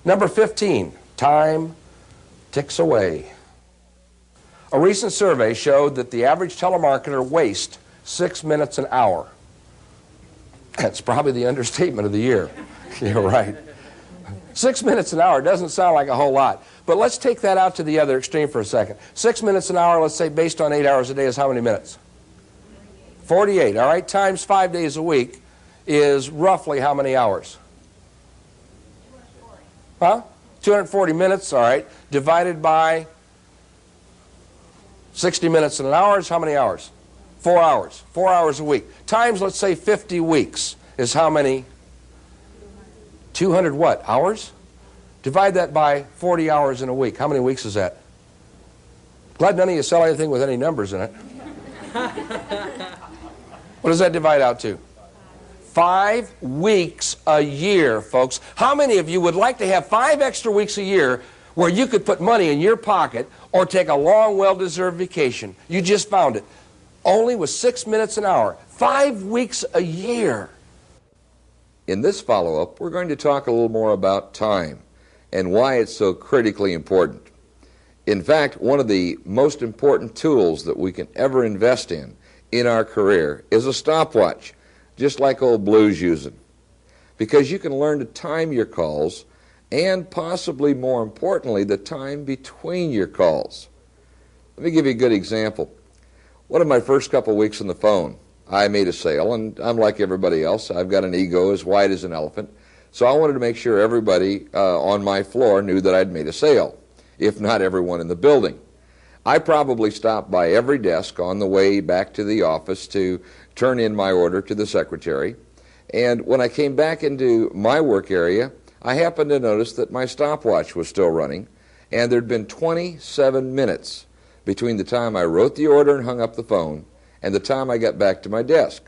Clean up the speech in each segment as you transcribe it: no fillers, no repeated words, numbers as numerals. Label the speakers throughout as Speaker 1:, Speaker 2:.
Speaker 1: Number 15, time ticks away. A recent survey showed that the average telemarketer wastes 6 minutes an hour. That's probably the understatement of the year. You're right. 6 minutes an hour doesn't sound like a whole lot. But let's take that out to the other extreme for a second. 6 minutes an hour, let's say, based on 8 hours a day is how many minutes? 48, all right? Times 5 days a week is roughly how many hours? 240 minutes, all right, divided by 60 minutes in an hour is how many hours? 4 hours. 4 hours a week. Times, let's say, 50 weeks is how many? 200 what? Hours? Divide that by 40 hours in a week. How many weeks is that? Glad none of you sell anything with any numbers in it. What does that divide out to? 5 weeks a year, folks. How many of you would like to have 5 extra weeks a year where you could put money in your pocket or take a long, well-deserved vacation? You just found it. Only with 6 minutes an hour. 5 weeks a year.
Speaker 2: In this follow-up, we're going to talk a little more about time and why it's so critically important. In fact, one of the most important tools that we can ever invest in our career is a stopwatch, just like old Blue's using. Because you can learn to time your calls and possibly more importantly, the time between your calls. Let me give you a good example. One of my first couple weeks on the phone, I made a sale, and I'm like everybody else. I've got an ego as wide as an elephant. So I wanted to make sure everybody on my floor knew that I'd made a sale, if not everyone in the building. I probably stopped by every desk on the way back to the office to turn in my order to the secretary. And when I came back into my work area, I happened to notice that my stopwatch was still running, and there'd been 27 minutes between the time I wrote the order and hung up the phone and the time I got back to my desk.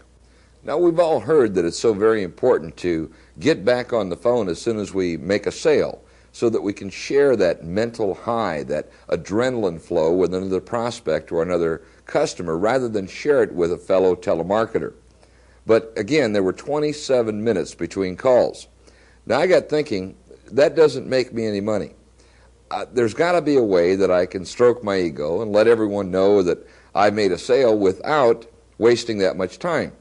Speaker 2: Now, we've all heard that it's so very important to get back on the phone as soon as we make a sale so that we can share that mental high, that adrenaline flow with another prospect or another customer rather than share it with a fellow telemarketer. But again, there were 27 minutes between calls. Now, I got thinking, that doesn't make me any money. There's got to be a way that I can stroke my ego and let everyone know that I made a sale without wasting that much time.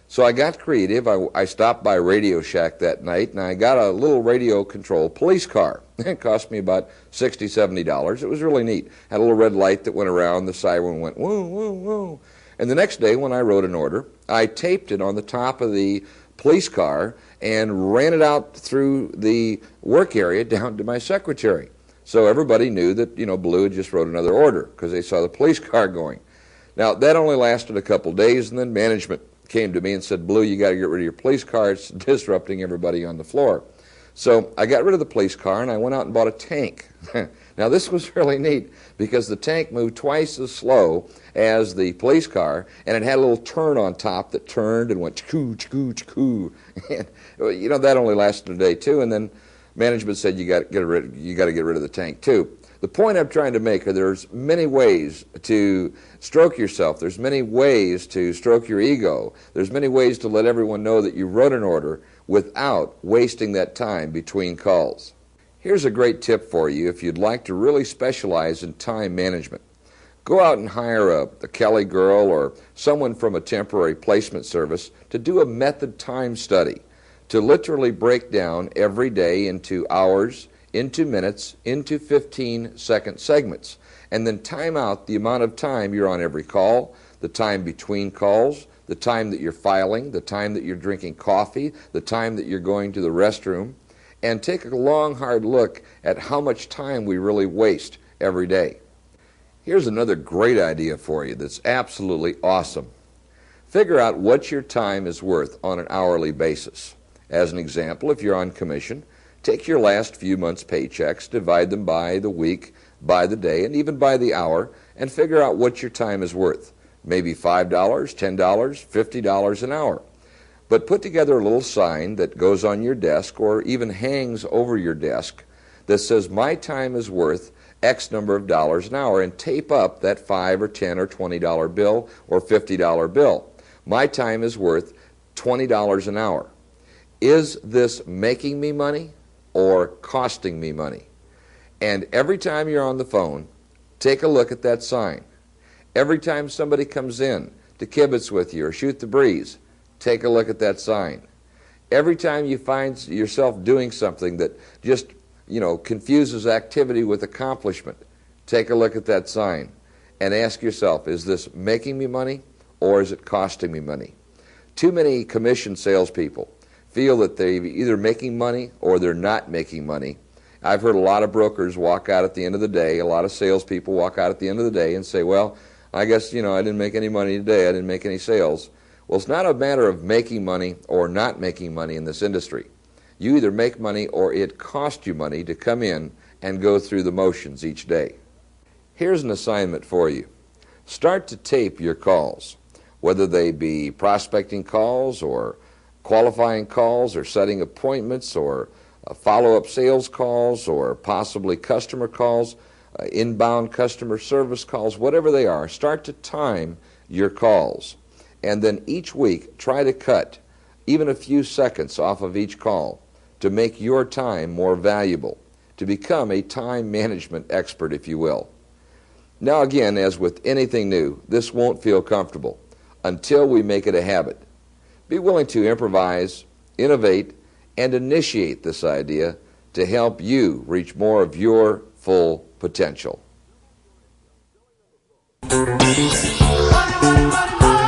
Speaker 2: So I got creative. I stopped by Radio Shack that night, and I got a little radio-controlled police car. It cost me about $60, $70. It was really neat. Had a little red light that went around. The siren went, woo, woo, woo. And the next day when I wrote an order, I taped it on the top of the police car and ran it out through the work area down to my secretary. So everybody knew that, Blue had just wrote another order because they saw the police car going. Now, that only lasted a couple days, and then management came to me and said, Blue, you got to get rid of your police car. It's disrupting everybody on the floor. So I got rid of the police car, and I went out and bought a tank. Now, this was really neat because the tank moved twice as slow as the police car, and it had a little turn on top that turned and went choo, choo, choo. And, that only lasted a day, too, and then management said you got to get rid of the tank, too. The point I'm trying to make are there's many ways to stroke yourself. There's many ways to stroke your ego. There's many ways to let everyone know that you wrote an order without wasting that time between calls. Here's a great tip for you if you'd like to really specialize in time management. Go out and hire a Kelly girl or someone from a temporary placement service to do a method time study, to literally break down every day into hours, into minutes, into 15-second segments, and then time out the amount of time you're on every call, the time between calls, the time that you're filing, the time that you're drinking coffee, the time that you're going to the restroom, and take a long, hard look at how much time we really waste every day. Here's another great idea for you that's absolutely awesome. Figure out what your time is worth on an hourly basis. As an example, if you're on commission, take your last few months' paychecks, divide them by the week, by the day, and even by the hour, and figure out what your time is worth. Maybe $5, $10, $50 an hour. But put together a little sign that goes on your desk or even hangs over your desk that says, my time is worth X number of dollars an hour, and tape up that $5 or $10 or $20 bill or $50 bill. My time is worth $20 an hour. Is this making me money or costing me money? And every time you're on the phone, take a look at that sign. Every time somebody comes in to kibitz with you or shoot the breeze, take a look at that sign. Every time you find yourself doing something that just, confuses activity with accomplishment, take a look at that sign and ask yourself, is this making me money or is it costing me money? Too many commission salespeople feel that they're either making money or they're not making money. I've heard a lot of brokers walk out at the end of the day, a lot of salespeople walk out at the end of the day and say, well, I guess, I didn't make any money today, I didn't make any sales. Well, it's not a matter of making money or not making money in this industry. You either make money or it costs you money to come in and go through the motions each day. Here's an assignment for you. Start to tape your calls, whether they be prospecting calls or qualifying calls or setting appointments or follow-up sales calls or possibly customer calls, inbound customer service calls, whatever they are. Start to time your calls. And then each week, try to cut even a few seconds off of each call to make your time more valuable, to become a time management expert, if you will. Now again, as with anything new, this won't feel comfortable until we make it a habit. Be willing to improvise, innovate, and initiate this idea to help you reach more of your full potential.
Speaker 3: Money, money, money, money.